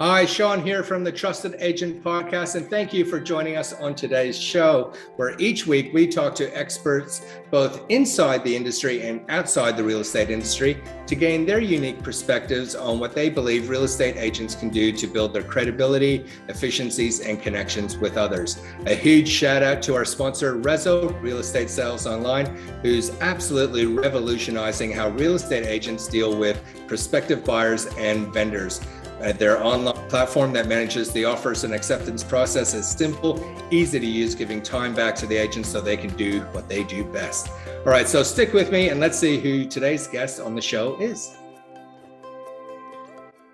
Hi, Sean here from the Trusted Agent Podcast, and thank you for joining us on today's show, where each week we talk to experts both inside the industry and outside the real estate industry to gain their unique perspectives on what they believe real estate agents can do to build their credibility, efficiencies, and connections with others. A huge shout out to our sponsor, Rezo Real Estate Sales Online, who's absolutely revolutionizing how real estate agents deal with prospective buyers and vendors. Their online platform that manages the offers and acceptance process is simple, easy to use, giving time back to the agents so they can do what they do best. All right, so stick with me and let's see who today's guest on the show is.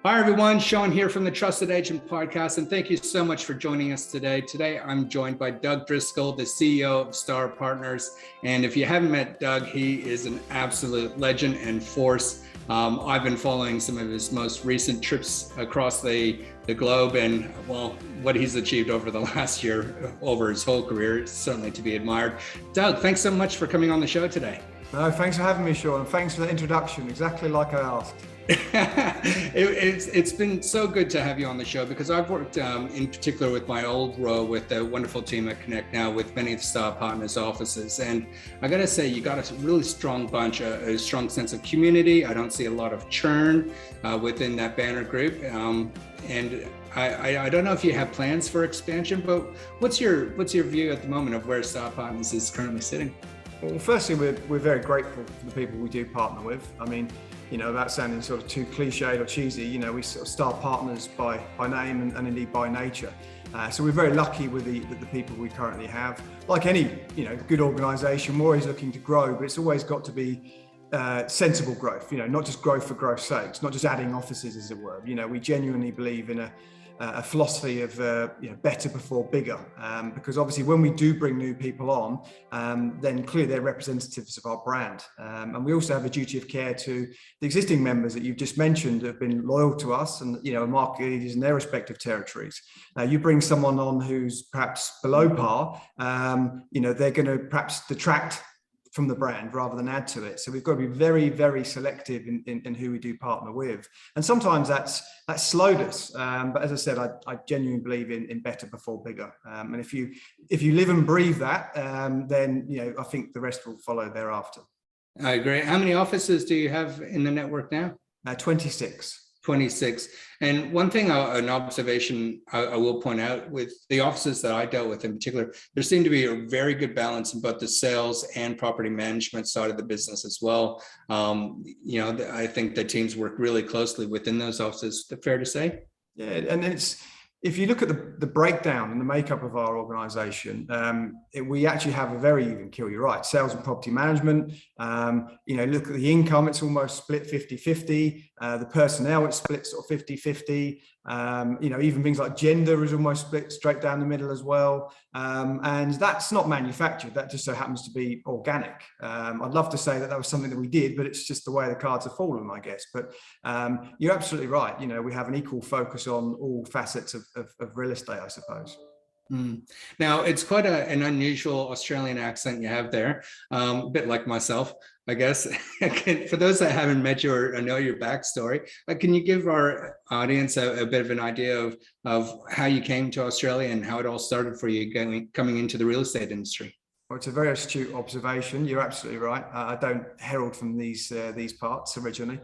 Hi, everyone. Sean here from the Trusted Agent Podcast, and thank you so much for joining us today. Today, I'm joined by Doug Driscoll, the CEO of Starr Partners. And if you haven't met Doug, he is an absolute legend and force. I've been following some of his most recent trips across the globe, and well, what he's achieved over the last year, over his whole career, is certainly to be admired. Doug, thanks so much for coming on the show today. No, thanks for having me, Sean, and thanks for the introduction, exactly like I asked. It's been so good to have you on the show because I've worked in particular with my old role with the wonderful team at Connect Now with many of the Starr Partners offices, and I gotta say you got a really strong bunch, a strong sense of community. I don't see a lot of churn within that banner group, and I don't know if you have plans for expansion, but what's your view at the moment of where Starr Partners is currently sitting? Well, firstly, we're very grateful for the people we do partner with. I mean, you know, without sounding sort of too cliched or cheesy, you know, we sort of Starr Partners by name and indeed by nature. So we're very lucky with the people we currently have. Like any, you know, good organisation, we're always looking to grow, but it's always got to be sensible growth. You know, not just growth for growth's sake. It's not just adding offices, as it were. You know, we genuinely believe in a philosophy of you know, better before bigger, because obviously when we do bring new people on, then clearly they're representatives of our brand, and we also have a duty of care to the existing members that you've just mentioned who have been loyal to us and, you know, market leaders in their respective territories. You bring someone on who's perhaps below par, you know, they're going to perhaps detract from the brand rather than add to it. So we've got to be very, very selective in who we do partner with. And sometimes that's slowed us. But as I said, I genuinely believe in better before bigger. And if you live and breathe that, then, you know, I think the rest will follow thereafter. I agree. How many offices do you have in the network now? 26. 26. And one thing, an observation I will point out with the offices that I dealt with in particular, there seemed to be a very good balance in both the sales and property management side of the business as well. You know, I think the teams work really closely within those offices. Fair to say? Yeah, and if you look at the breakdown and the makeup of our organisation, we actually have a very even keel. You're right, sales and property management. You know, look at the income, it's almost split 50-50. The personnel, it's split sort of 50-50. You know, even things like gender is almost split straight down the middle as well. And that's not manufactured, that just so happens to be organic. I'd love to say that was something that we did, but it's just the way the cards have fallen, I guess. But you're absolutely right. You know, we have an equal focus on all facets of real estate, I suppose. Now, it's quite an unusual Australian accent you have there, a bit like myself, I guess. For those that haven't met you or know your backstory, can you give our audience a bit of an idea of how you came to Australia and how it all started for you coming into the real estate industry? Well, it's a very astute observation. You're absolutely right. I don't herald from these parts originally.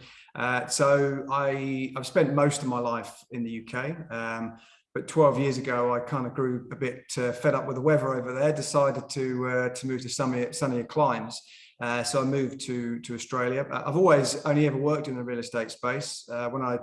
So I've spent most of my life in the UK. But 12 years ago, I kind of grew a bit fed up with the weather over there, decided to move to sunnier climes. So I moved to Australia. I've always only ever worked in the real estate space. When I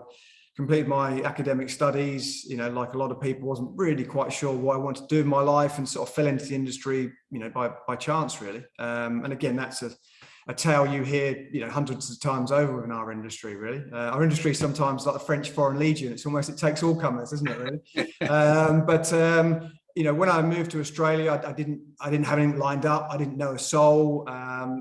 completed my academic studies, you know, like a lot of people, wasn't really quite sure what I wanted to do in my life and sort of fell into the industry, you know, by chance, really. And again, that's a tale you hear, you know, hundreds of times over in our industry, really. Our industry is sometimes like the French Foreign Legion. It's almost, it takes all comers, isn't it, really? But you know, when I moved to Australia, I didn't have anything lined up. I didn't know a soul.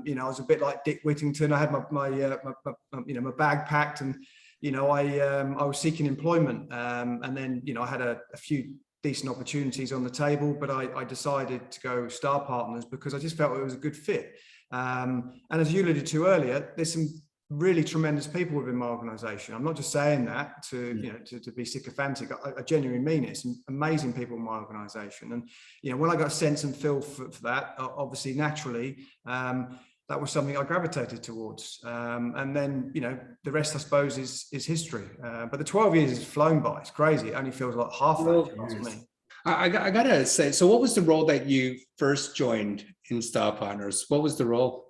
You know, I was a bit like Dick Whittington. I had my you know, my bag packed, and you know, I was seeking employment. And then, you know, I had a few decent opportunities on the table, but I decided to go Starr Partners because I just felt it was a good fit. And as you alluded to earlier, there's some really tremendous people within my organization. I'm not just saying that to be sycophantic. I genuinely mean it. Some amazing people in my organization. And, when I got a sense and feel for that, obviously, naturally, that was something I gravitated towards. And then, the rest, I suppose, is history. But the 12 years has flown by. It's crazy. It only feels like half that to me. I gotta say, so what was the role that you first joined in Starr Partners? What was the role?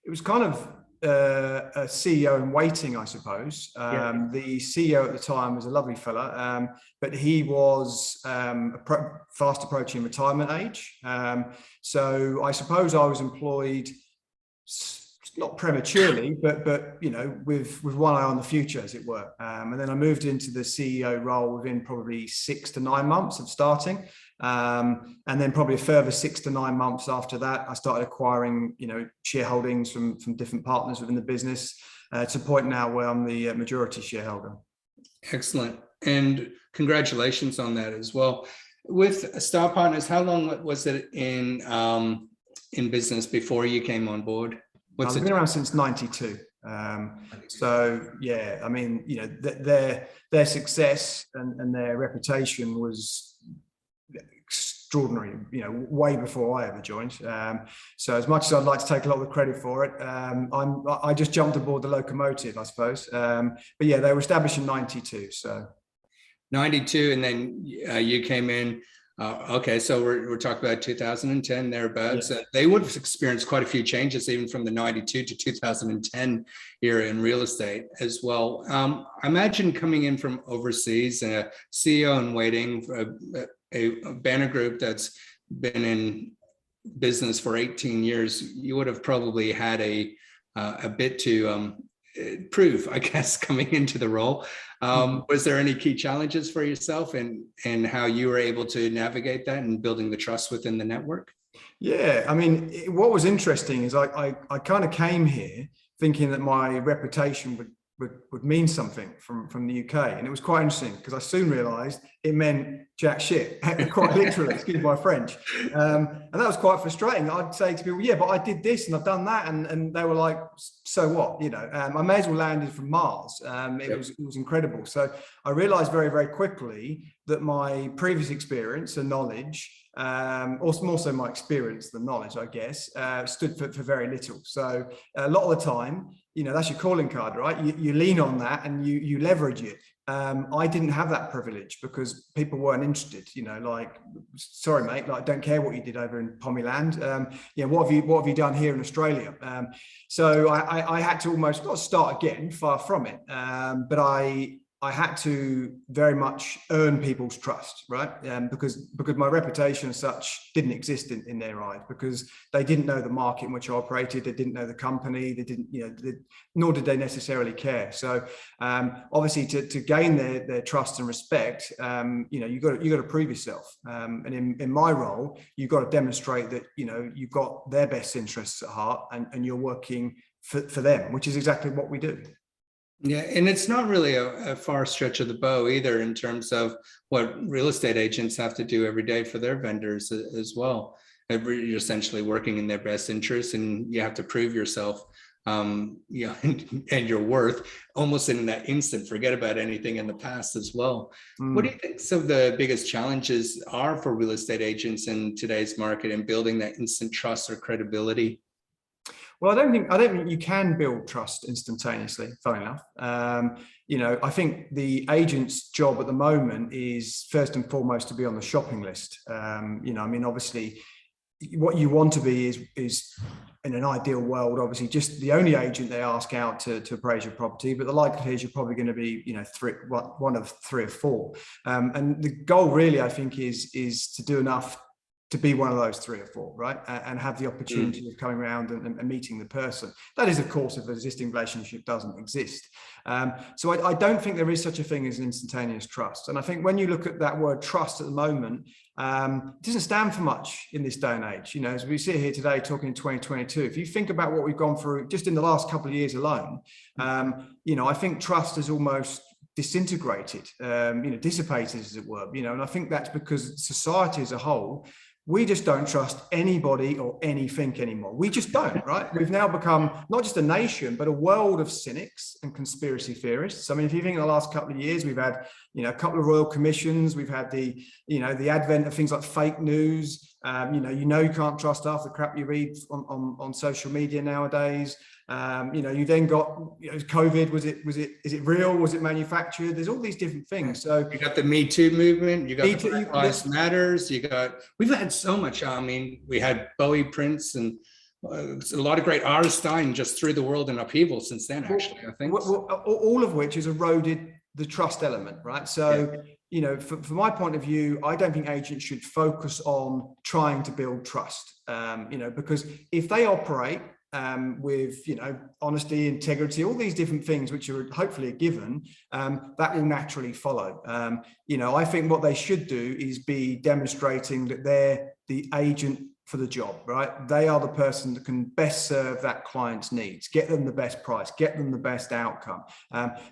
It was kind of a CEO in waiting, I suppose. The CEO at the time was a lovely fella, but he was fast approaching retirement age. So I suppose I was employed not prematurely, but with one eye on the future, as it were. And then I moved into the CEO role within probably 6 to 9 months of starting. And then probably a further 6 to 9 months after that, I started acquiring, shareholdings from different partners within the business, to the point now where I'm the majority shareholder. Excellent. And congratulations on that as well. With Starr Partners, how long was it in business before you came on board? I've been around since 92. So yeah, I mean, their success and their reputation was extraordinary, way before I ever joined. So as much as I'd like to take a lot of the credit for it, I just jumped aboard the locomotive, I suppose. But yeah, they were established in 92. So 92, and then you came in. Okay, so we're talking about 2010 thereabouts. Yeah. They would have experienced quite a few changes, even from the 92 to 2010 era in real estate as well. I imagine coming in from overseas and a CEO in waiting, a banner group that's been in business for 18 years, you would have probably had a bit to prove, I guess, coming into the role. Was there any key challenges for yourself and how you were able to navigate that and building the trust within the network? Yeah, I mean, what was interesting is I kind of came here thinking that my reputation would mean something from the UK. And it was quite interesting because I soon realized it meant jack shit, quite literally, excuse my French. And that was quite frustrating. I'd say to people, yeah, but I did this and I've done that. And they were like, so what? I may as well landed from Mars. It was incredible. So I realized very, very quickly that my previous experience and knowledge, also more so my experience than knowledge, I guess, stood for very little. So a lot of the time, that's your calling card, right? You lean on that and you leverage it. I didn't have that privilege because people weren't interested, sorry, mate, don't care what you did over in Pommyland. What have you done here in Australia? So I had to almost not start again, far from it. But I had to very much earn people's trust, right? Because my reputation as such didn't exist in their eyes, because they didn't know the market in which I operated. They didn't know the company. They didn't, nor did they necessarily care. So obviously to gain their trust and respect, you've got to prove yourself. And in my role, you've got to demonstrate that, you've got their best interests at heart and you're working for them, which is exactly what we do. Yeah, and it's not really a far stretch of the bow either in terms of what real estate agents have to do every day for their vendors as well. You're essentially working in their best interest, and you have to prove yourself, and your worth almost in that instant. Forget about anything in the past as well. What do you think some of the biggest challenges are for real estate agents in today's market in building that instant trust or credibility? Well, I don't think you can build trust instantaneously, funny enough. I think the agent's job at the moment is first and foremost to be on the shopping list. Obviously what you want to be is in an ideal world, obviously just the only agent they ask out to appraise your property, but the likelihood is you're probably going to be, one of 3 or 4. And the goal really, I think, is to do enough to be one of those 3 or 4, right? And have the opportunity of coming around and meeting the person. That is, of course, if the existing relationship doesn't exist. So I don't think there is such a thing as instantaneous trust. And I think when you look at that word trust at the moment, it doesn't stand for much in this day and age. As we sit here today talking in 2022, if you think about what we've gone through just in the last couple of years alone, I think trust is almost disintegrated, dissipated, as it were. And I think that's because society as a whole, we just don't trust anybody or anything anymore. We just don't, right? We've now become not just a nation, but a world of cynics and conspiracy theorists. I mean, if you think in the last couple of years, we've had, a couple of royal commissions, we've had the advent of things like fake news. You can't trust half the crap you read on social media nowadays. You then got COVID. Is it real? Was it manufactured? There's all these different things. So you got the Me Too movement. You got the Black Lives Matters. We've had so much. I mean, we had Bowie, Prince, and a lot of great artists dying just threw the world in upheaval since then. Actually, I think all of which has eroded the trust element, right? So. Yeah. From my point of view, I don't think agents should focus on trying to build trust, because if they operate with, honesty, integrity, all these different things, which are hopefully a given, that will naturally follow. I think what they should do is be demonstrating that they're the agent for the job, right? They are the person that can best serve that client's needs, get them the best price, get them the best outcome.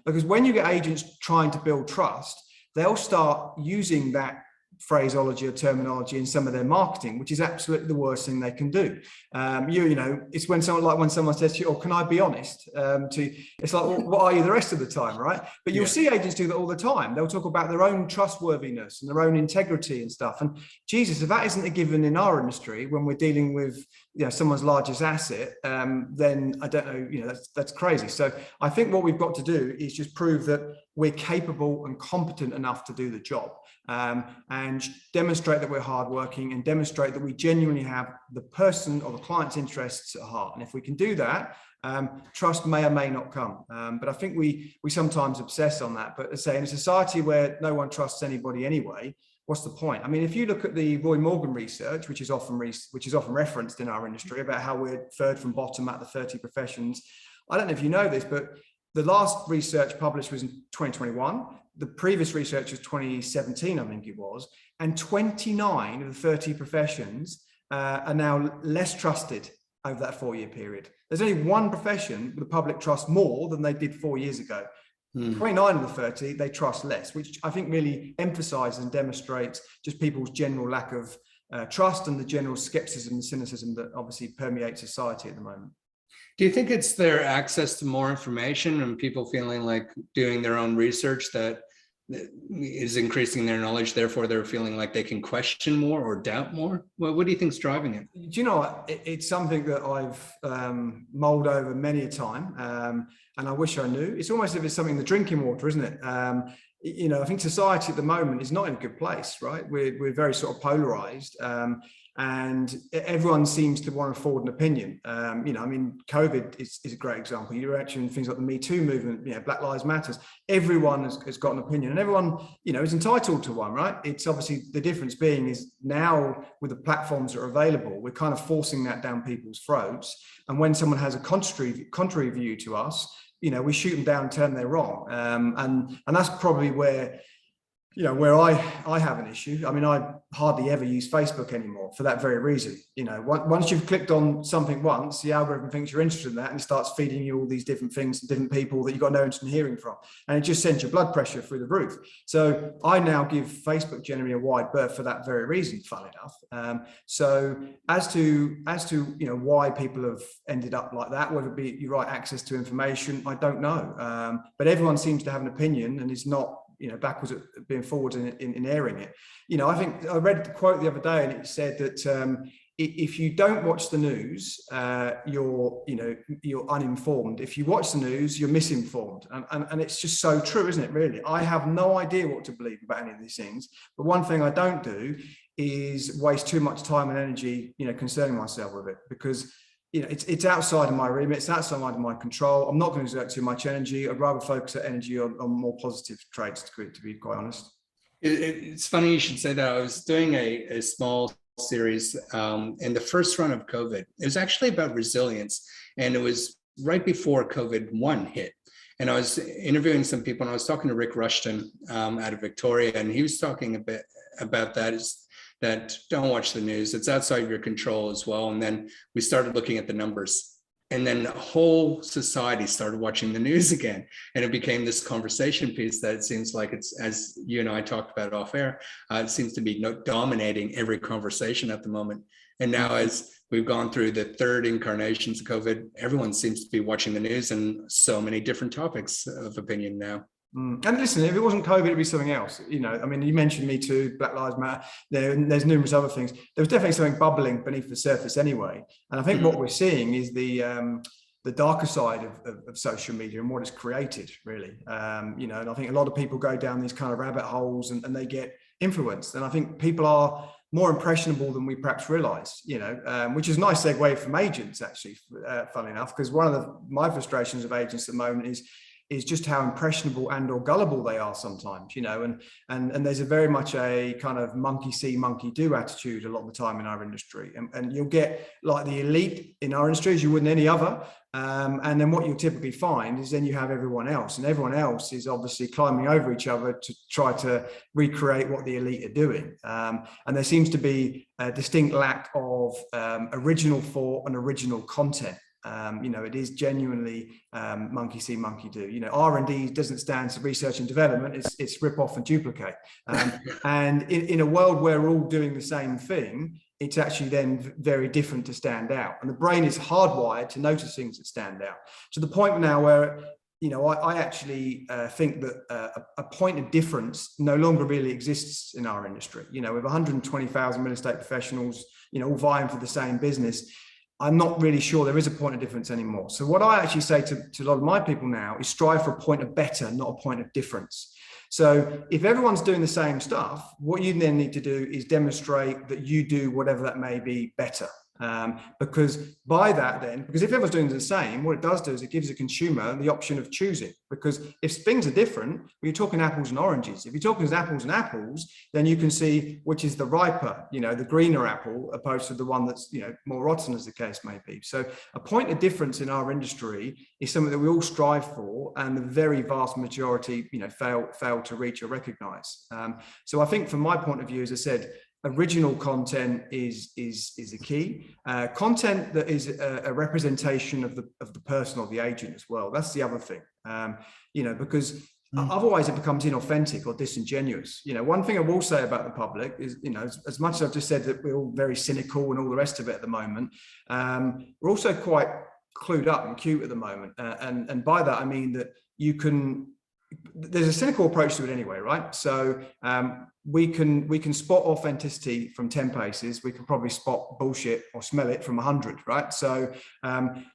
Because when you get agents trying to build trust, they'll start using that phraseology or terminology in some of their marketing, which is absolutely the worst thing they can do. It's when someone says to you, "Oh, can I be honest?" It's like, well, what are you the rest of the time, right? But you'll see agents do that all the time. They'll talk about their own trustworthiness and their own integrity and stuff. And Jesus, if that isn't a given in our industry when we're dealing with someone's largest asset, then I don't know. That's crazy. So I think what we've got to do is just prove that we're capable and competent enough to do the job, and demonstrate that we're hardworking and demonstrate that we genuinely have the person or the client's interests at heart. And if we can do that, trust may or may not come. But I think we sometimes obsess on that. But as I say, in a society where no one trusts anybody anyway, what's the point? I mean, if you look at the Roy Morgan research, which is often referenced in our industry about how we're third from bottom at the 30 professions, I don't know if you know this, but the last research published was in 2021. The previous research was 2017, I think it was. And 29 of the 30 professions are now less trusted over that 4-year period. There's only one profession the public trust more than they did 4 years ago. 29 of the 30, they trust less, which I think really emphasizes and demonstrates just people's general lack of trust and the general skepticism and cynicism that obviously permeates society at the moment. Do you think it's their access to more information and people feeling like doing their own research that is increasing their knowledge, therefore they're feeling like they can question more or doubt more? Well, what do you think is driving it? Do you know, it's something that I've mulled over many a time, and I wish I knew. It's almost as if it's something in the drinking water, isn't it? I think society at the moment is not in a good place, right? We're very sort of polarized, and everyone seems to want to forward an opinion. COVID is a great example. You're actually in things like the Me Too movement, Black Lives Matters. Everyone has got an opinion, and everyone, is entitled to one, right? It's obviously the difference being is now with the platforms that are available, we're kind of forcing that down people's throats. And when someone has a contrary view to us, we shoot them down, tell them they're wrong. And that's probably where I have an issue. I mean, I hardly ever use Facebook anymore for that very reason. Once you've clicked on something once, the algorithm thinks you're interested in that and it starts feeding you all these different things and different people that you've got no interest in hearing from. And it just sends your blood pressure through the roof. So I now give Facebook generally a wide berth for that very reason, funnily enough. So as to why people have ended up like that, whether it be your right access to information, I don't know. But everyone seems to have an opinion and is not backwards at being forwards in airing it. I think I read the quote the other day and it said that if you don't watch the news, you're uninformed. If you watch the news, you're misinformed. And it's just so true, isn't it, really? I have no idea what to believe about any of these things. But one thing I don't do is waste too much time and energy, concerning myself with it, because it's outside of my remit, it's outside of my control. I'm not going to exert too much energy. I'd rather focus that energy on more positive traits, to be quite honest. It's funny you should say that. I was doing a small series in the first run of COVID. It was actually about resilience, and it was right before COVID-1 hit. And I was interviewing some people, and I was talking to Rick Rushton out of Victoria, and he was talking a bit about that don't watch the news. It's outside your control as well. And then we started looking at the numbers. And then the whole society started watching the news again. And it became this conversation piece that it seems like it's, as you and I talked about off air, it seems to be dominating every conversation at the moment. And now, as we've gone through the third incarnations of COVID, everyone seems to be watching the news and so many different topics of opinion now. And listen, if it wasn't COVID, it'd be something else. You know, I mean, you mentioned Me Too, Black Lives Matter. There's numerous other things. There was definitely something bubbling beneath the surface anyway. And I think what we're seeing is the darker side of social media and what it's created, really. You know, and I think a lot of people go down these kind of rabbit holes and they get influenced. And I think people are more impressionable than we perhaps realize, you know, which is a nice segue from agents, actually, funnily enough, because one of my frustrations of agents at the moment is just how impressionable and or gullible they are sometimes, you know, and there's a very much a kind of monkey see, monkey do attitude a lot of the time in our industry. And you'll get like the elite in our industry as you would in any other. And then what you'll typically find is then you have everyone else, and everyone else is obviously climbing over each other to try to recreate what the elite are doing. And there seems to be a distinct lack of original thought and original content. You know, it is genuinely monkey see, monkey do. You know, R&D doesn't stand for research and development. It's rip off and duplicate. And in a world where we're all doing the same thing, it's actually then very different to stand out. And the brain is hardwired to notice things that stand out. To the point now where, you know, I actually think that a point of difference no longer really exists in our industry. You know, with 120,000 real estate professionals, you know, all vying for the same business, I'm not really sure there is a point of difference anymore. So what I actually say to a lot of my people now is strive for a point of better, not a point of difference. So if everyone's doing the same stuff, what you then need to do is demonstrate that you do whatever that may be better. Because by that then, because if everyone's doing the same, what it does do is it gives a consumer the option of choosing. Because if things are different, well, you're talking apples and oranges. If you're talking apples and apples, then you can see which is the riper, you know, the greener apple, opposed to the one that's, you know, more rotten, as the case may be. So a point of difference in our industry is something that we all strive for, and the very vast majority, you know, fail to reach or recognize. So I think from my point of view, as I said, original content is the key. Content that is a representation of the person or the agent as well. That's the other thing. You know, because otherwise it becomes inauthentic or disingenuous. You know, one thing I will say about the public is, you know, as much as I've just said that we're all very cynical and all the rest of it at the moment, we're also quite clued up and cute at the moment. And by that, I mean that there's a cynical approach to it anyway, right? So we can spot authenticity from 10 paces. We can probably spot bullshit or smell it from 100, right? So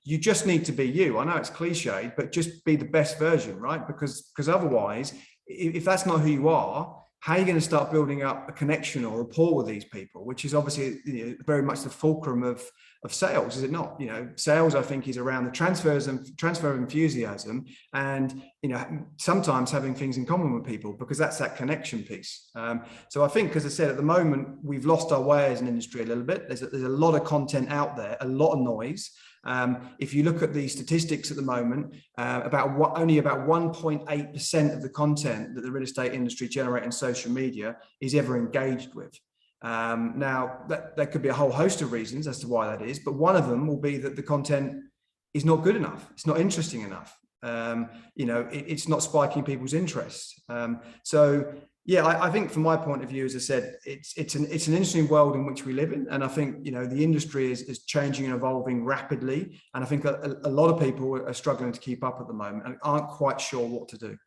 you just need to be you. I know it's cliched, but just be the best version, right? Because otherwise, if that's not who you are, how are you going to start building up a connection or rapport with these people, which is obviously, you know, very much the fulcrum of sales, is it not? You know, sales, I think, is around the transfer of enthusiasm and, you know, sometimes having things in common with people, because that's that connection piece. So I think, as I said, at the moment, we've lost our way as an industry a little bit. There's a lot of content out there, a lot of noise. If you look at the statistics at the moment, only about 1.8% of the content that the real estate industry generates in social media is ever engaged with. Now, that could be a whole host of reasons as to why that is, but one of them will be that the content is not good enough. It's not interesting enough. You know, it's not spiking people's interests. So yeah, I think from my point of view, as I said, it's an interesting world in which we live in, and I think, you know, the industry is changing and evolving rapidly, and I think a lot of people are struggling to keep up at the moment and aren't quite sure what to do.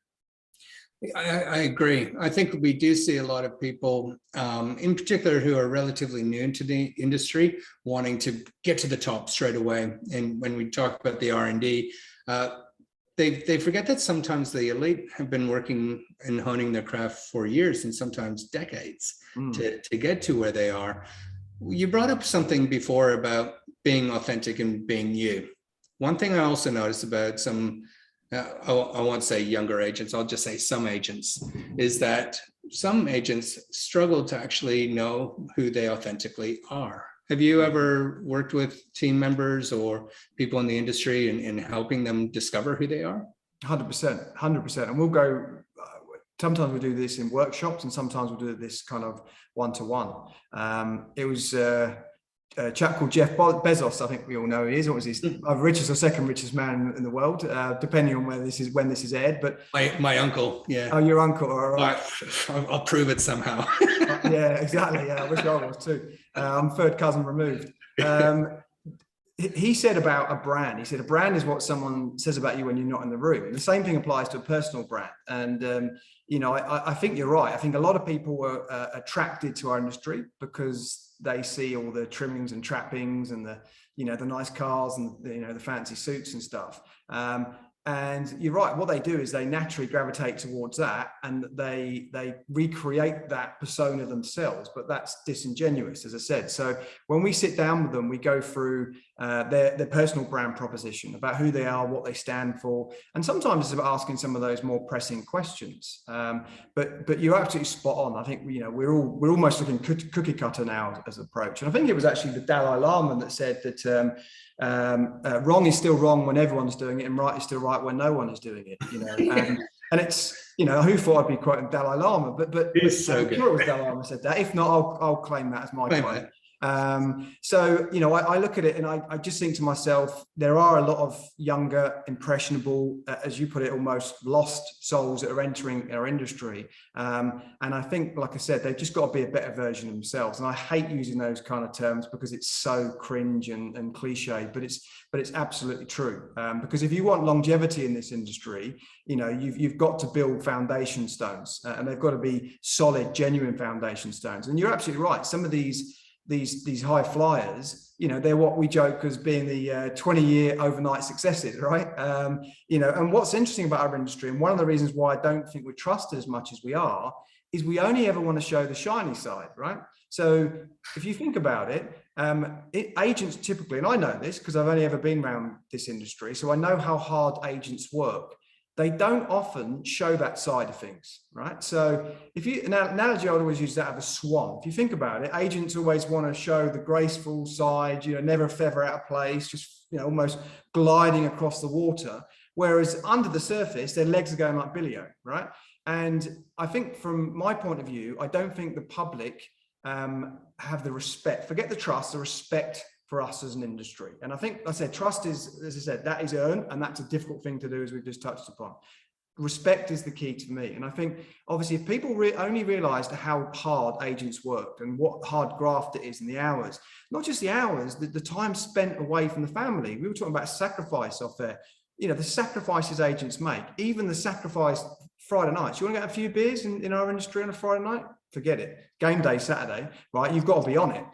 I agree. I think we do see a lot of people, in particular, who are relatively new into the industry, wanting to get to the top straight away. And when we talk about the R&D, they forget that sometimes the elite have been working and honing their craft for years and sometimes decades to get to where they are. You brought up something before about being authentic and being you. One thing I also noticed about some, I won't say younger agents, I'll just say some agents, is that some agents struggle to actually know who they authentically are. Have you ever worked with team members or people in the industry in helping them discover who they are? 100%. And we'll go, sometimes we do this in workshops and sometimes we'll do this kind of one-to-one. It was a chap called Jeff Bezos. I think we all know who he is. What was he? Either richest or second richest man in the world, depending on when this is aired. But my uncle, yeah. Oh, your uncle, all right. I'll prove it somehow. Yeah, exactly. Yeah, I wish I was too. I'm third cousin removed. He said about a brand. He said a brand is what someone says about you when you're not in the room. And the same thing applies to a personal brand. And I think you're right. I think a lot of people were attracted to our industry because they see all the trimmings and trappings and the nice cars and the fancy suits and stuff. And you're right. What they do is they naturally gravitate towards that, and they recreate that persona themselves. But that's disingenuous, as I said. So when we sit down with them, we go through their personal brand proposition about who they are, what they stand for, and sometimes it's about asking some of those more pressing questions. But you're absolutely spot on. I think we're almost looking cookie cutter now as an approach. And I think it was actually the Dalai Lama that said that. Wrong is still wrong when everyone's doing it, and right is still right when no one is doing it. And it's who thought I'd be quoting Dalai Lama, but so I'm sure it was Dalai Lama said that. If not, I'll claim that as my quote. So I look at it and I just think to myself, there are a lot of younger, impressionable, as you put it, almost lost souls that are entering our industry, and I think, like I said, they've just got to be a better version of themselves. And I hate using those kind of terms because it's so cringe and cliche, but it's absolutely true. Because if you want longevity in this industry, you've got to build foundation stones, and they've got to be solid, genuine foundation stones. And you're absolutely right. Some of these high flyers, they're what we joke as being the 20-year overnight successes, right? And what's interesting about our industry, and one of the reasons why I don't think we're trusted as much as we are, is we only ever want to show the shiny side, right? So if you think about it, agents typically, and I know this because I've only ever been around this industry, so I know how hard agents work. They don't often show that side of things, right? So an analogy I would always use that of a swan. If you think about it, agents always want to show the graceful side, never a feather out of place, just, almost gliding across the water. Whereas under the surface, their legs are going like Billy-O, right? And I think from my point of view, I don't think the public have the respect, forget the trust, the respect for us as an industry. And I think, like I said, trust is, as I said, that is earned, and that's a difficult thing to do, as we've just touched upon. Respect is the key to me. And I think, obviously, if people only realized how hard agents worked and what hard graft it is, and the hours, not just the hours, the time spent away from the family. We were talking about sacrifice off there. The sacrifices agents make, even the sacrifice Friday nights. You want to get a few beers in our industry on a Friday night? Forget it. Game day Saturday, right? You've got to be on it.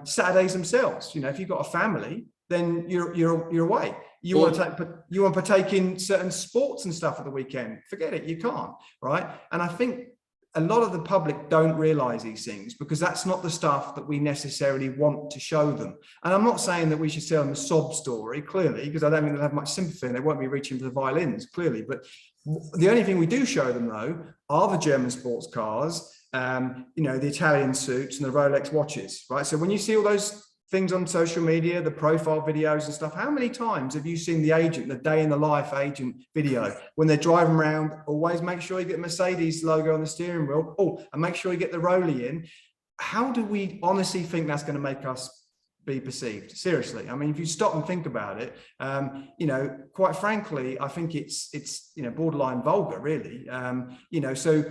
Saturdays themselves, if you've got a family, then you're away. You want to partake in certain sports and stuff at the weekend. Forget it. You can't, right? And I think a lot of the public don't realize these things because that's not the stuff that we necessarily want to show them. And I'm not saying that we should tell them a sob story, clearly, because I don't think they'll have much sympathy and they won't be reaching for the violins, clearly. But the only thing we do show them, though, are the German sports cars, the Italian suits and the Rolex watches, right? So when you see all those things on social media, the profile videos and stuff, how many times have you seen the agent, the day in the life agent video, when they're driving around, always make sure you get Mercedes logo on the steering wheel, and make sure you get the Rollie in. How do we honestly think that's going to make us be perceived? Seriously. I mean, if you stop and think about it, quite frankly, I think it's borderline vulgar, really. So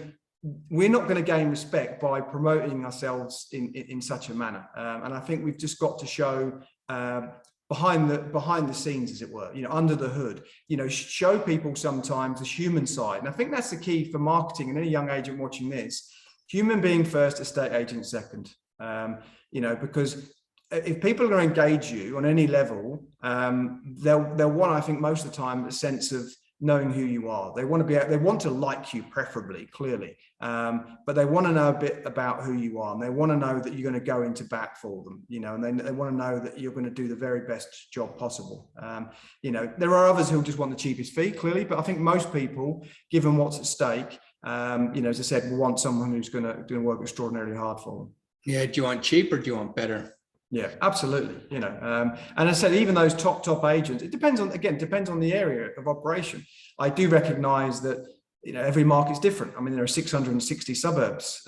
we're not going to gain respect by promoting ourselves in such a manner. And I think we've just got to show behind the scenes, as it were, under the hood, show people sometimes the human side. And I think that's the key for marketing, and any young agent watching this, human being first, estate agent second, because if people are going to engage you on any level, they'll want, I think most of the time, a sense of knowing who you are. They want to like you, preferably, clearly, but they want to know a bit about who you are, and they want to know that you're going to go into bat for them, and they want to know that you're going to do the very best job possible. There are others who just want the cheapest fee, clearly, but I think most people, given what's at stake, as I said, will want someone who's going to work extraordinarily hard for them. Yeah. Do you want cheap or do you want better? Yeah, absolutely. And I said, even those top agents, it depends on the area of operation. I do recognize that every market's different. I mean, there are 660 suburbs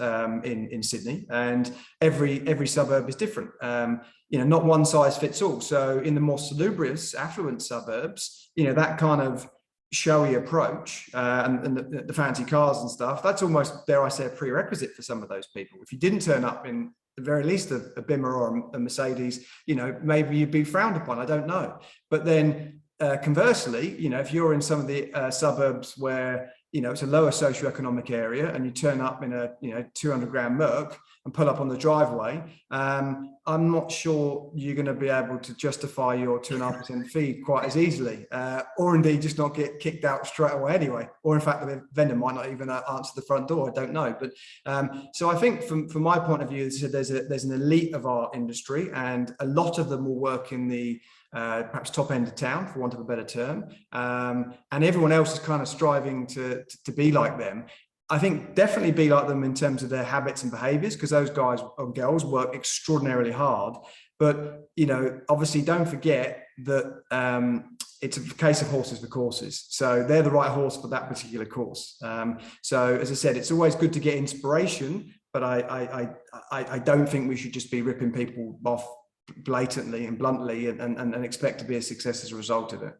in Sydney, and every suburb is different. Not one size fits all. So in the more salubrious, affluent suburbs, that kind of showy approach and the fancy cars and stuff, that's almost, dare I say, a prerequisite for some of those people. If you didn't turn up in the very least a Bimmer or a Mercedes, maybe you'd be frowned upon. I don't know. But then conversely, if you're in some of the suburbs where it's a lower socioeconomic area, and you turn up in a 200 grand Merc and pull up on the driveway, I'm not sure you're going to be able to justify your 2.5% fee quite as easily, or indeed just not get kicked out straight away anyway. Or in fact, the vendor might not even answer the front door. I don't know. But so I think from my point of view, there's an elite of our industry, and a lot of them will work in the perhaps top end of town, for want of a better term, and everyone else is kind of striving to be like them. I think definitely be like them in terms of their habits and behaviors, because those guys or girls work extraordinarily hard. But obviously don't forget that it's a case of horses for courses. So they're the right horse for that particular course. So as I said, it's always good to get inspiration, but I don't think we should just be ripping people off blatantly and bluntly and expect to be a success as a result of it.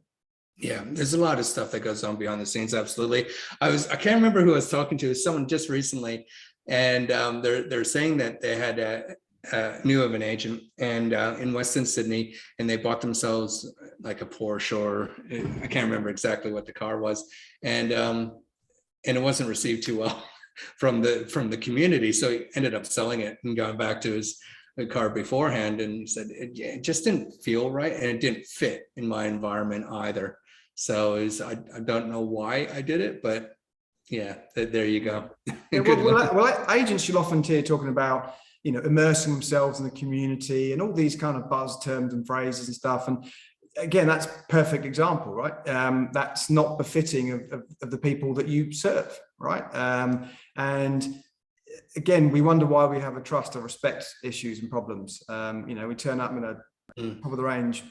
Yeah, there's a lot of stuff that goes on behind the scenes. Absolutely. I can't remember who I was talking to, someone just recently, and they're saying that they had knew of an agent and in Western Sydney, and they bought themselves like a Porsche, or I can't remember exactly what the car was, and it wasn't received too well from the community. So he ended up selling it and going back to his car beforehand, and he said it just didn't feel right, and it didn't fit in my environment either. So I don't know why I did it, but yeah, there you go. Yeah, well, agents you'll often hear talking about, immersing themselves in the community and all these kind of buzz terms and phrases and stuff. And again, that's a perfect example, right? That's not befitting of the people that you serve, right? And again, we wonder why we have a trust or respect issues and problems. We turn up in a top of the range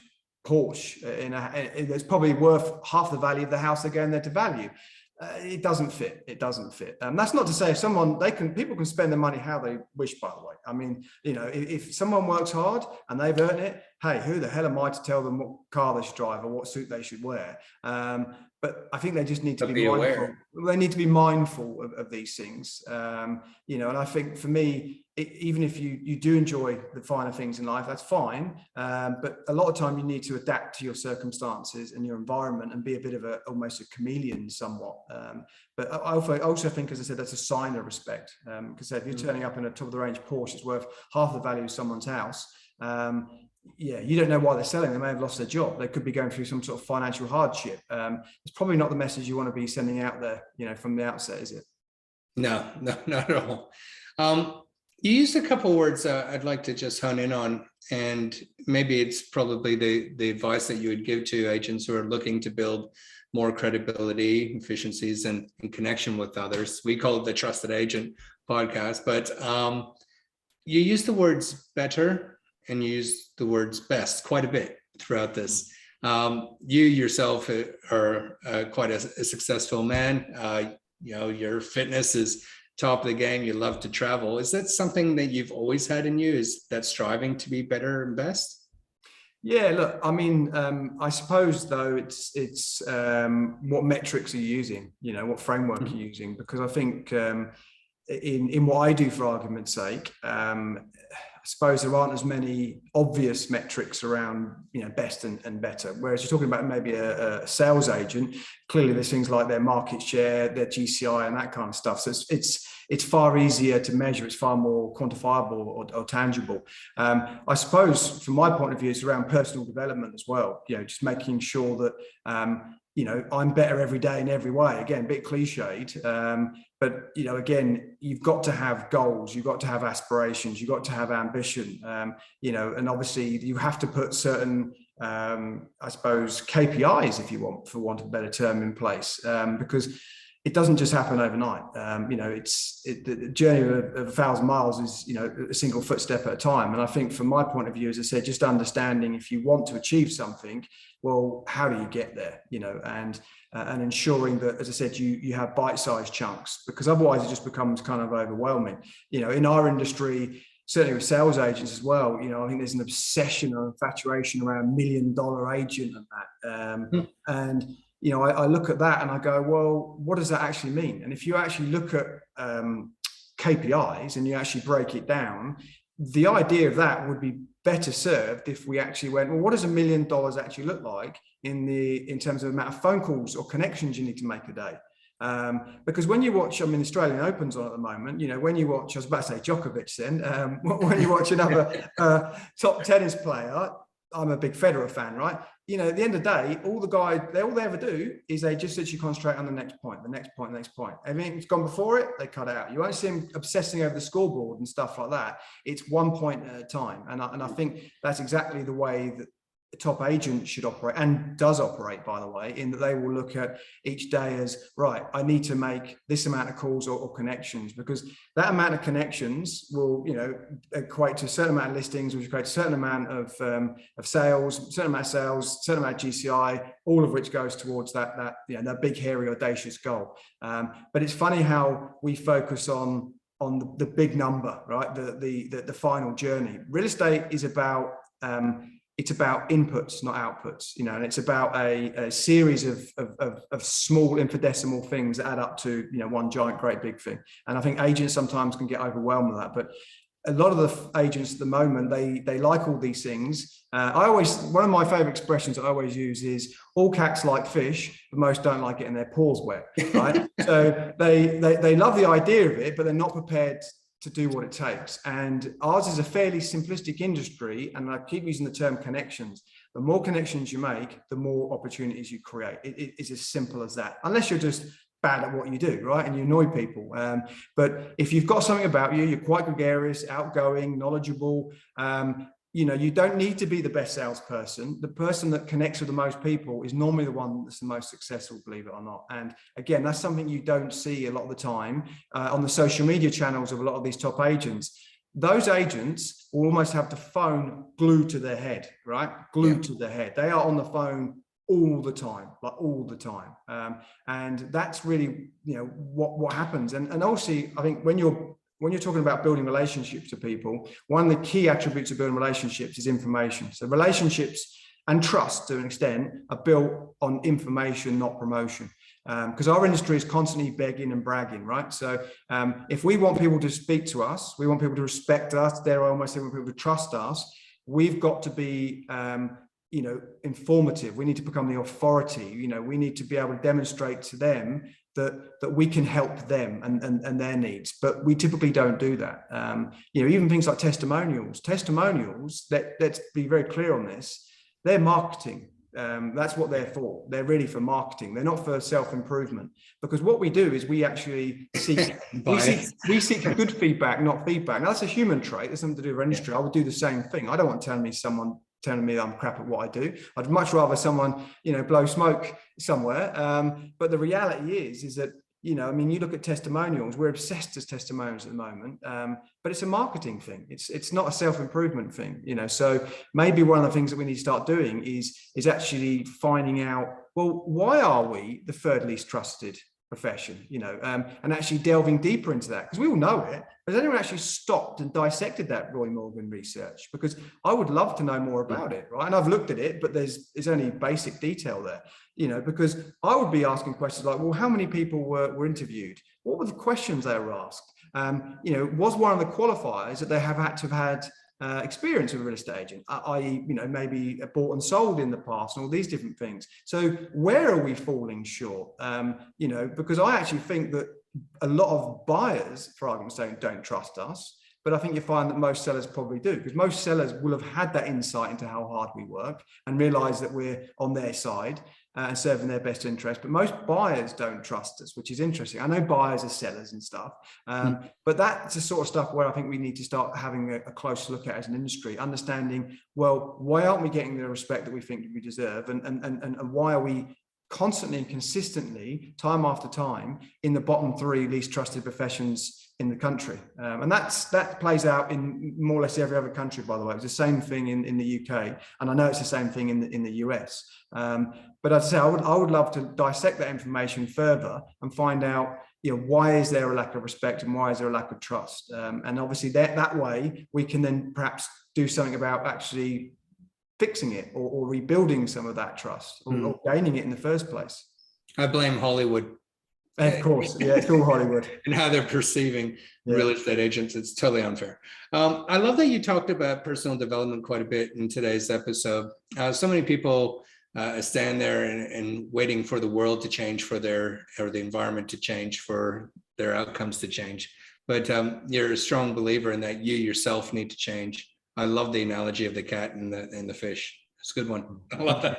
Porsche it's probably worth half the value of the house they're going there to value. It doesn't fit. That's not to say people can spend their money how they wish, by the way. I mean, if someone works hard and they've earned it, hey, who the hell am I to tell them what car they should drive or what suit they should wear? But I think they just need to be mindful. Aware. They need to be mindful of these things. And I think for me, even if you do enjoy the finer things in life, that's fine. But a lot of time you need to adapt to your circumstances and your environment and be a bit of almost a chameleon somewhat. But I also think, as I said, that's a sign of respect. Because if you're turning up in a top of the range Porsche, it's worth half the value of someone's house. You don't know why they're selling. They may have lost their job. They could be going through some sort of financial hardship. It's probably not the message you want to be sending out there, from the outset, is it? No, not at all. You used a couple of words I'd like to just hone in on, and maybe it's probably the advice that you would give to agents who are looking to build more credibility, efficiencies, and connection with others. We call it the Trusted Agent podcast, but you use the words better and you use the words best quite a bit throughout this. You yourself are quite a successful man. Your fitness is top of the game. You love to travel. Is that something that you've always had in you? Is that striving to be better and best? Yeah, look, I mean, I suppose though it's what metrics are you using? What framework you're using? Because I think in what I do, for argument's sake, I suppose there aren't as many obvious metrics around, best and better. Whereas you're talking about maybe a sales agent, clearly there's things like their market share, their GCI, and that kind of stuff. So it's far easier to measure. It's far more quantifiable or tangible. I suppose from my point of view, it's around personal development as well. Just making sure that I'm better every day in every way. Again, a bit cliched, but again, you've got to have goals, you've got to have aspirations, you've got to have ambition, and obviously you have to put certain, I suppose, KPIs, if you want, for want of a better term, in place, because it doesn't just happen overnight. The journey of 1,000 miles is, a single footstep at a time. And I think from my point of view, as I said, just understanding if you want to achieve something, well, how do you get there? And ensuring that, as I said, you have bite-sized chunks, because otherwise it just becomes kind of overwhelming. In our industry, certainly with sales agents as well, I think there's an obsession or infatuation around $1 million agent and that. And I look at that and I go, well, what does that actually mean? And if you actually look at KPIs and you actually break it down, the idea of that would be better served if we actually went, well, what does $1 million actually look like in terms of the amount of phone calls or connections you need to make a day? Because when you watch, Australian Open's on at the moment, when you watch, I was about to say Djokovic then, when you watch another top tennis player, I'm a big Federer fan, right? At the end of the day, all they ever do is they just literally concentrate on the next point. Everything's gone before it, they cut it out. You won't see them obsessing over the scoreboard and stuff like that. It's one point at a time. And I think that's exactly the way that a top agent should operate, and does operate, by the way, in that they will look at each day as, right, I need to make this amount of calls or connections, because that amount of connections will, equate to a certain amount of listings, which equates to a certain amount of sales, certain amount of GCI, all of which goes towards that big, hairy, audacious goal. But it's funny how we focus on the big number, right? The final journey. Real estate is about it's about inputs, not outputs, and it's about a series of small infinitesimal things that add up to, one giant, great big thing. And I think agents sometimes can get overwhelmed with that, but a lot of the agents at the moment, they like all these things. One of my favorite expressions I always use is, all cats like fish, but most don't like getting their paws wet, right? So they love the idea of it, but they're not prepared to do what it takes. And ours is a fairly simplistic industry, and I keep using the term connections. The more connections you make, the more opportunities you create. It is as simple as that, unless you're just bad at what you do, right? And you annoy people. But if you've got something about you, you're quite gregarious, outgoing, knowledgeable, you don't need to be the best salesperson. The person that connects with the most people is normally the one that's the most successful, believe it or not. And again, that's something you don't see a lot of the time on the social media channels of a lot of these top agents. Those agents will almost have the phone glued to their head, right? Glued to their head. They are on the phone all the time, and that's really, what happens. And also, I think when you're talking about building relationships to people, one of the key attributes of building relationships is information. So relationships and trust, to an extent, are built on information, not promotion. Because our industry is constantly begging and bragging, right? So if we want people to speak to us, we want people to respect us, we want people to trust us, we've got to be informative. We need to become the authority. We need to be able to demonstrate to them that we can help them and their needs. But we typically don't do that. Even things like testimonials, let's be very clear on this, they're marketing. That's what they're for. They're really for marketing. They're not for self-improvement. Because what we do is we actually seek good feedback, not feedback. Now, that's a human trait. It's something to do with our industry. I would do the same thing. I don't want someone telling me I'm crap at what I do. I'd much rather someone, blow smoke somewhere. But the reality is that, you look at testimonials, we're obsessed as testimonials at the moment, but it's a marketing thing. It's not a self-improvement thing, so maybe one of the things that we need to start doing is actually finding out, well, why are we the third least trusted profession, and actually delving deeper into that, because we all know it. Has anyone actually stopped and dissected that Roy Morgan research? Because I would love to know more about it, right? And I've looked at it, but there's only basic detail there, because I would be asking questions like, well, how many people were interviewed? What were the questions they were asked? Was one of the qualifiers that they have had to have had experience with a real estate agent, i.e., maybe bought and sold in the past, and all these different things. So where are we falling short? Because I actually think that a lot of buyers, for argument's sake, don't trust us. But I think you find that most sellers probably do, because most sellers will have had that insight into how hard we work and realize that we're on their side and serving their best interest. But most buyers don't trust us, which is interesting. I know buyers are sellers and stuff, but that's the sort of stuff where I think we need to start having a close look at as an industry, understanding, well, why aren't we getting the respect that we think we deserve, and why are we constantly and consistently, time after time, in the bottom 3 least trusted professions in the country. And that plays out in more or less every other country, by the way. It's the same thing in the UK, and I know it's the same thing in the US. But I'd say I would love to dissect that information further and find out, why is there a lack of respect and why is there a lack of trust? And obviously that way we can then perhaps do something about actually fixing it or rebuilding some of that trust or gaining it in the first place. I blame Hollywood. Of course, yeah, it's all Hollywood. And how they're perceiving real estate agents. It's totally unfair. I love that you talked about personal development quite a bit in today's episode. So many people stand there and waiting for the world to change or the environment to change for their outcomes to change. But you're a strong believer in that you yourself need to change. I love the analogy of the cat and the fish. It's a good one. I love that.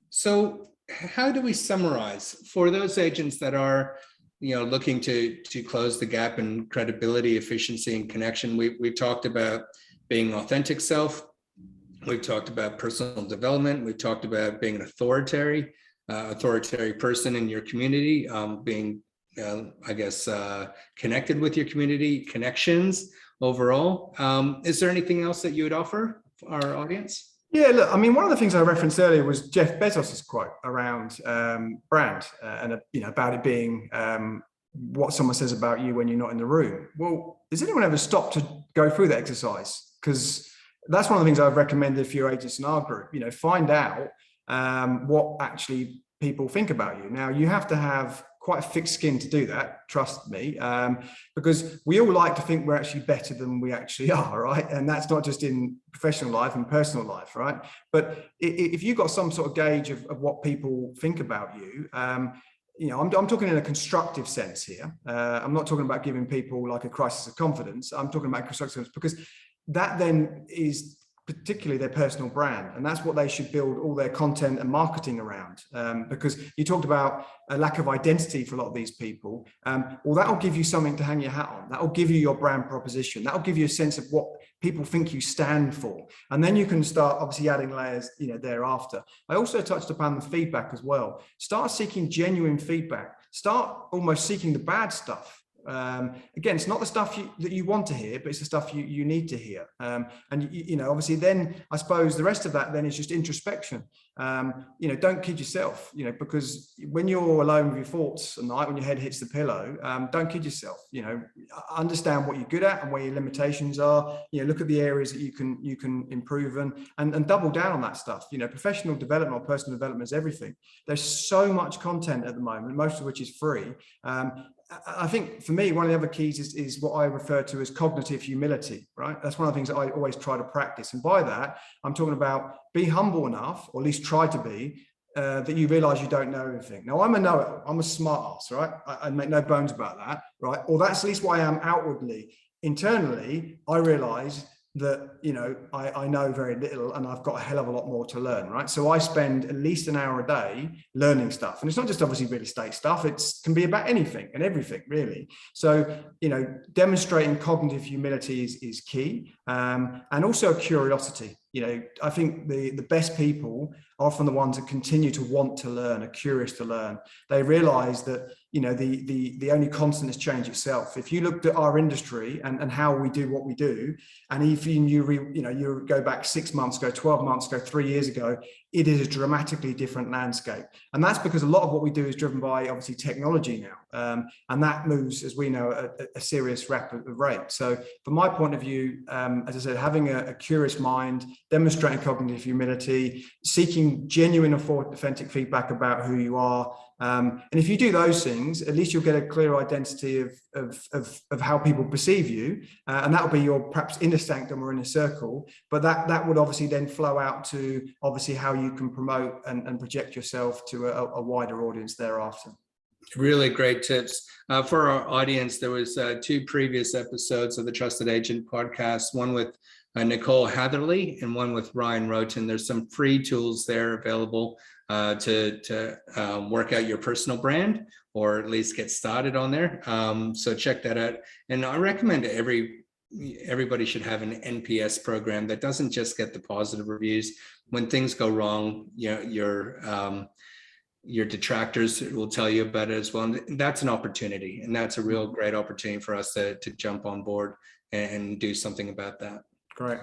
So how do we summarize for those agents that are, looking to close the gap in credibility, efficiency, and connection? We've talked about being authentic self. We've talked about personal development. We've talked about being an authoritative person in your community, being, connected with your community, connections overall. Is there anything else that you would offer our audience? Yeah, look, I mean, one of the things I referenced earlier was Jeff Bezos's quote around brand and about it being what someone says about you when you're not in the room. Well, has anyone ever stopped to go through that exercise? Because that's one of the things I've recommended for your agents in our group. Find out what actually people think about you. Now, you have to have quite a thick skin to do that, trust me, because we all like to think we're actually better than we actually are, right? And that's not just in professional life and personal life, right? But if you've got some sort of gauge of what people think about you, I'm talking in a constructive sense here. I'm not talking about giving people like a crisis of confidence. I'm talking about constructive sense, because that then is particularly their personal brand, and that's what they should build all their content and marketing around, because you talked about a lack of identity for a lot of these people. Well, that'll give you something to hang your hat on. That'll give you your brand proposition. That'll give you a sense of what people think you stand for, and then you can start obviously adding layers thereafter. I also touched upon the feedback as well. Start seeking genuine feedback. Start almost seeking the bad stuff. Again, it's not the stuff that you want to hear, but it's the stuff you need to hear. And obviously then I suppose the rest of that then is just introspection. Don't kid yourself, because when you're alone with your thoughts at night, when your head hits the pillow, don't kid yourself. Understand what you're good at and where your limitations are. Look at the areas that you can improve and double down on that stuff. Professional development or personal development is everything. There's so much content at the moment, most of which is free. I think for me, one of the other keys is what I refer to as cognitive humility, right? That's one of the things that I always try to practice. And by that, I'm talking about be humble enough, or at least try to be, that you realize you don't know everything. Now, I'm a know-it-all. I'm a smart ass, right? I make no bones about that, right? Or that's at least what I am outwardly. Internally, I realize that, I know very little and I've got a hell of a lot more to learn, right? So I spend at least an hour a day learning stuff. And it's not just obviously real estate stuff. It can be about anything and everything, really. So, demonstrating cognitive humility is key. And also curiosity. I think the best people are often the ones that continue to want to learn, are curious to learn. They realize that, the only constant is change itself. If you looked at our industry and how we do what we do, and if you go back 6 months ago, 12 months ago, 3 years ago, it is a dramatically different landscape. And that's because a lot of what we do is driven by obviously technology now. And that moves, as we know, at a serious rapid rate. So from my point of view, as I said, having a curious mind, demonstrating cognitive humility, seeking genuine, authentic feedback about who you are. And if you do those things, at least you'll get a clear identity of how people perceive you. And that will be your perhaps inner sanctum or inner circle. But that would obviously then flow out to obviously how you can promote and project yourself to a wider audience thereafter. Really great tips. For our audience, there was 2 previous episodes of the Trusted Agent podcast, one with Nicole Hatherley and one with Ryan Roten. There's some free tools there available to work out your personal brand, or at least get started on there. So check that out. And I recommend everybody should have an NPS program that doesn't just get the positive reviews, when things go wrong, your detractors will tell you about it as well. And that's an opportunity, and that's a real great opportunity for us to jump on board and do something about that. Great.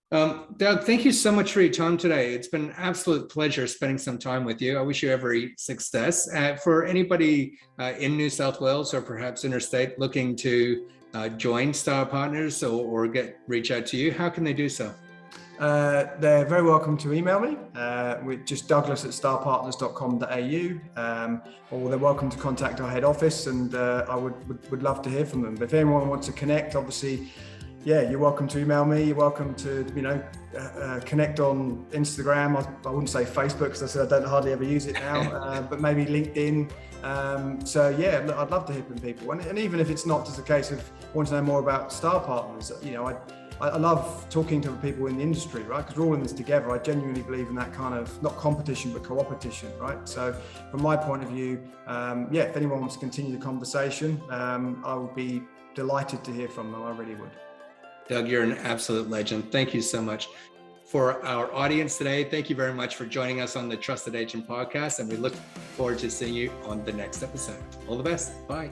Doug, thank you so much for your time today. It's been an absolute pleasure spending some time with you. I wish you every success. For anybody in New South Wales or perhaps interstate looking to join Starr Partners or reach out to you, how can they do so? They're very welcome to email me with just douglas@starrpartners.com.au, or they're welcome to contact our head office, and I would love to hear from them. But if anyone wants to connect, obviously, you're welcome to email me. You're welcome to connect on Instagram. I wouldn't say Facebook because I said I don't hardly ever use it now, but maybe LinkedIn. I'd love to hear from people, and even if it's not just a case of wanting to know more about Starr Partners, I love talking to people in the industry, right? Because we're all in this together. I genuinely believe in that kind of, not competition, but co-opetition, right? So from my point of view, if anyone wants to continue the conversation, I would be delighted to hear from them. I really would. Doug, you're an absolute legend. Thank you so much. For our audience today, thank you very much for joining us on the Trusted Agent Podcast, and we look forward to seeing you on the next episode. All the best. Bye.